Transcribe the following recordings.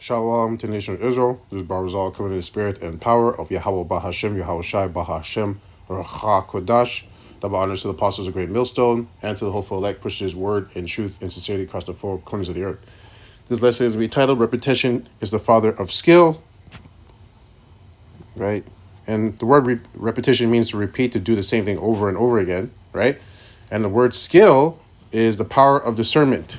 Shalom to the nation of Israel. This is Barzal coming in the spirit and power of Yahweh Bahashem, Yahweh Shai Bahashem, Racha Kodash. Double honors to the apostles of Great Millstone and to the hopeful elect, pushing his word in truth and sincerity across the four corners of the earth. This lesson is titled Repetition is the Father of Skill, right? And the word repetition means to repeat, to do the same thing over and over again, right? And the word skill is the power of discernment,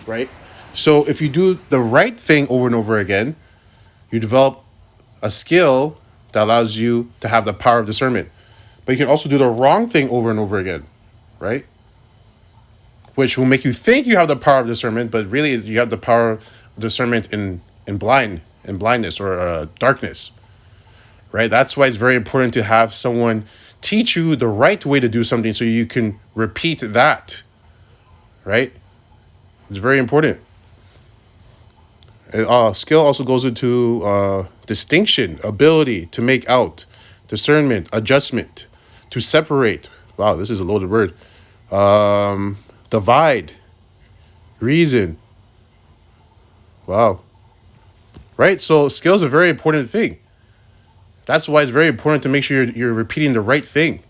right? So if you do the right thing over and over again, you develop a skill that allows you to have the power of discernment. But you can also do the wrong thing over and over again, right? Which will make you think you have the power of discernment, but really you have the power of discernment in blindness or darkness, right? That's why it's very important to have someone teach you the right way to do something so you can repeat that, right? It's very important. Skill also goes into distinction, ability to make out, discernment, adjustment, to separate. Wow, this is a loaded word. Divide, reason. Wow. Right? So skill is a very important thing. That's why it's very important to make sure you're repeating the right thing.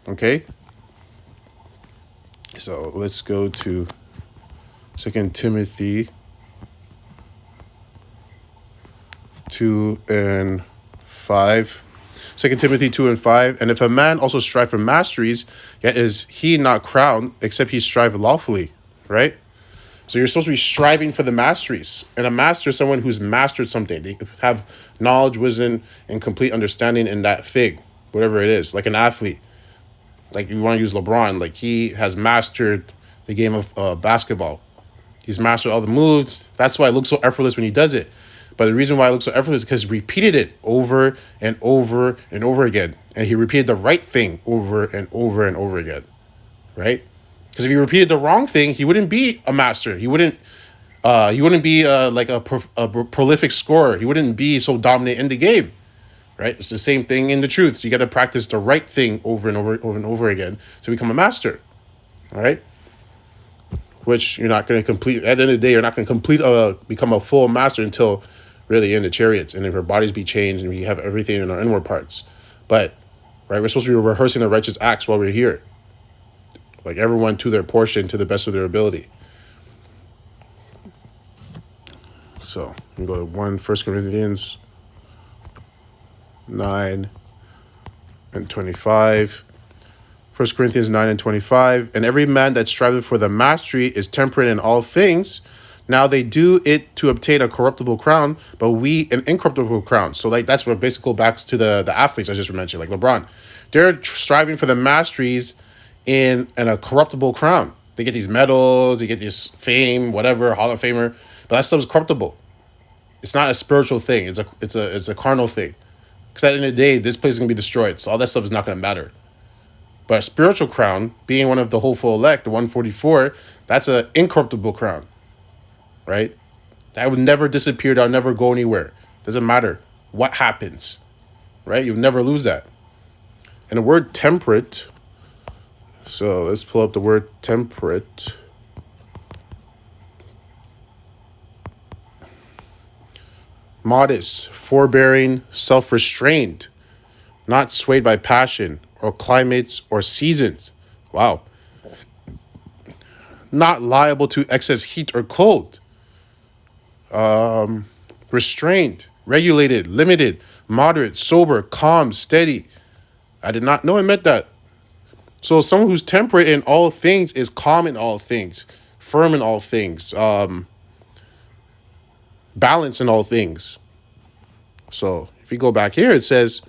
Okay? So let's go to 2 Timothy 2 and 5. 2 Timothy 2 and 5. And if a man also strive for masteries, yet is he not crowned, except he strive lawfully, right? So you're supposed to be striving for the masteries. And a master is someone who's mastered something. They have knowledge, wisdom, and complete understanding in that thing, whatever it is, like an athlete. Like you want to use LeBron, like he has mastered the game of basketball. He's mastered all the moves. That's why it looks so effortless when he does it. But the reason why it looks so effortless is because he repeated it over and over and over again. And he repeated the right thing over and over and over again, right? Because if he repeated the wrong thing, he wouldn't be a master. He wouldn't be like a prolific scorer. He wouldn't be so dominant in the game, right? It's the same thing in the truth. So you got to practice the right thing over and over again to become a master, all right? Which you're not going to complete. At the end of the day, you're not going to become a full master until really in the chariots, and if our bodies be changed and we have everything in our inward parts. But, right, we're supposed to be rehearsing the righteous acts while we're here. Like everyone to their portion, to the best of their ability. So, we go to 1 Corinthians 9 and 25. 1 Corinthians 9 and 25. And every man that striveth for the mastery is temperate in all things. Now they do it to obtain a corruptible crown, but we an incorruptible crown. So like that's what basically goes back to the athletes I just mentioned, like LeBron. They're striving for the masteries in a corruptible crown. They get these medals, they get this fame, whatever, Hall of Famer, but that stuff is corruptible. It's not a spiritual thing. It's a carnal thing. Because at the end of the day, this place is gonna be destroyed. So all that stuff is not gonna matter. But a spiritual crown, being one of the hopeful elect, the 144, that's an incorruptible crown. Right? That would never disappear. That'll never go anywhere. Doesn't matter what happens. Right? You'll never lose that. And the word temperate. So let's pull up the word temperate. Modest, forbearing, self-restrained, not swayed by passion or climates or seasons. Wow. Not liable to excess heat or cold. Restrained, regulated, limited, moderate, sober, calm, steady. I did not know it meant that. So someone who's temperate in all things is calm in all things, firm in all things, balanced in all things. So if you go back here, it says,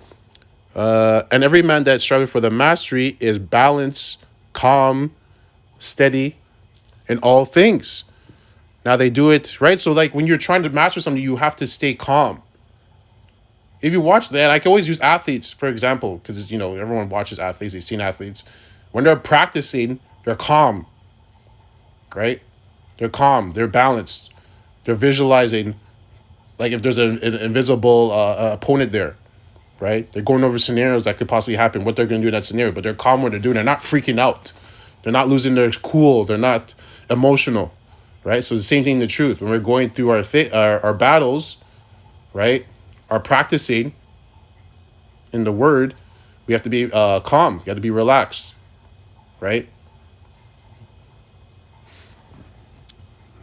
and every man that striveth for the mastery is balanced, calm, steady in all things. Now they do it, right? So like when you're trying to master something, you have to stay calm. If you watch that, I can always use athletes, for example, because, everyone watches athletes, they've seen athletes. When they're practicing, they're calm, right? They're calm, they're balanced. They're visualizing, like if there's an invisible opponent there, right? They're going over scenarios that could possibly happen, what they're going to do in that scenario, but they're calm when they're doing it. They're not freaking out. They're not losing their cool. They're not emotional. right? So the same thing in the truth. When we're going through our battles, right, our practicing in the word, we have to be calm. You have to be relaxed, right?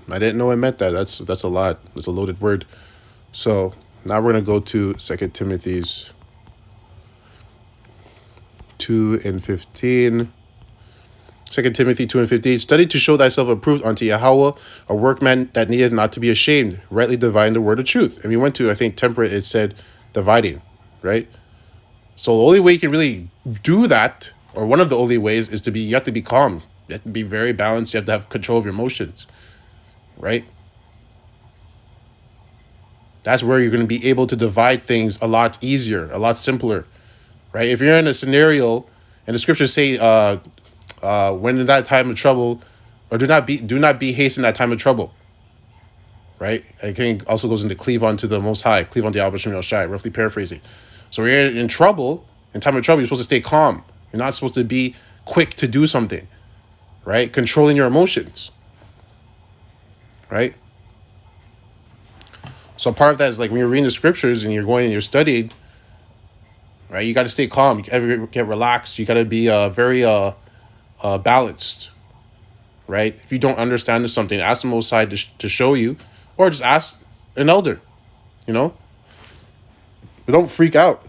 I didn't know it meant that. That's a lot. That's a loaded word. So now we're gonna go to 2 Timothy's 2:15. 2 Timothy 2:15. Study to show thyself approved unto Yahweh, a workman that needeth not to be ashamed, rightly dividing the word of truth. And we went to, I think, temperate, it said dividing, right? So the only way you can really do that, or one of the only ways, is you have to be calm. You have to be very balanced. You have to have control of your emotions, right? That's where you're going to be able to divide things a lot easier, a lot simpler, right? If you're in a scenario, and the scriptures say, when in that time of trouble, or do not be hasty in that time of trouble, right? It also goes into cleave unto the Most High, cleave unto Yahweh Shem El Shai, roughly paraphrasing. So when you're in trouble, in time of trouble, you're supposed to stay calm. You're not supposed to be quick to do something, right? Controlling your emotions, right? So part of that is like when you're reading the scriptures and you're going and you're studying, right? You got to stay calm. You got to get relaxed. You got to be very balanced, right? If you don't understand something, ask the Most High to show you, or just ask an elder, but don't freak out.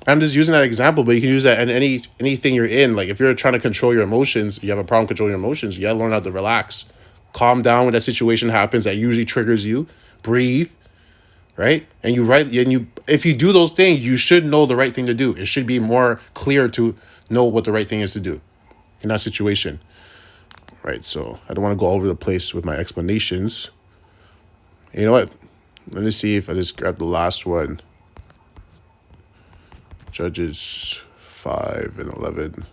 I'm just using that example, but you can use that in anything you're in. Like if you're trying to control your emotions, you have a problem controlling your emotions, you got to learn how to relax. Calm down when that situation happens that usually triggers you. Breathe, right? And if you do those things, you should know the right thing to do. It should be more clear to know what the right thing is to do in that situation, right? So I don't want to go all over the place with my explanations. And you know what? Let me see if I just grab the last one. Judges 5:11.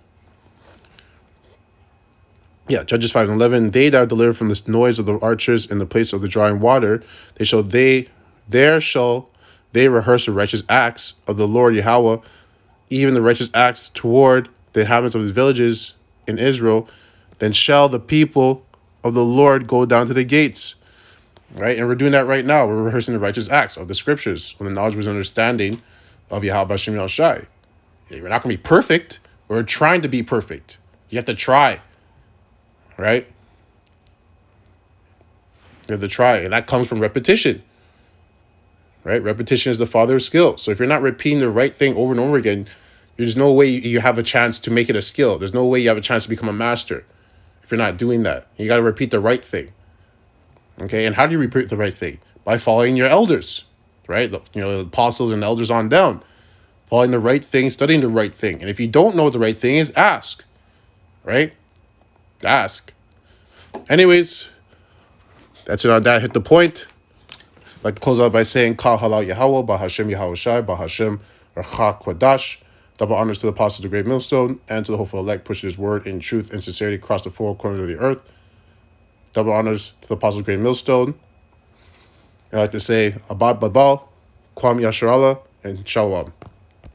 Yeah, Judges 5:11. They that are delivered from the noise of the archers in the place of the drawing water, there shall they rehearse the righteous acts of the Lord Yahweh, even the righteous acts toward the inhabitants of the villages in Israel. Then shall the people of the Lord go down to the gates. Right? And we're doing that right now. We're rehearsing the righteous acts of the scriptures, with the knowledge and understanding of Yahweh Shem El Shai. We're not going to be perfect. We're trying to be perfect. You have to try. Right? You have to try. And that comes from repetition. Right? Repetition is the father of skill. So if you're not repeating the right thing over and over again, there's no way you have a chance to make it a skill. There's no way you have a chance to become a master if you're not doing that. You got to repeat the right thing. Okay? And how do you repeat the right thing? By following your elders. Right? The apostles and elders on down. Following the right thing, studying the right thing. And if you don't know what the right thing is, ask. Right? Ask. Anyways, that's it on that. Hit the point. I'd like to close out by saying, Kal halal Yahweh, Bahashem Yahweh Shai, Bahashem Rachak Kwadash. Double honors to the apostles of the great millstone and to the hopeful elect, pushing his word in truth and sincerity across the four corners of the earth. Double honors to the apostles of the great millstone. And I'd like to say, Abad Babal, Kwam Yasharallah, and Shalom.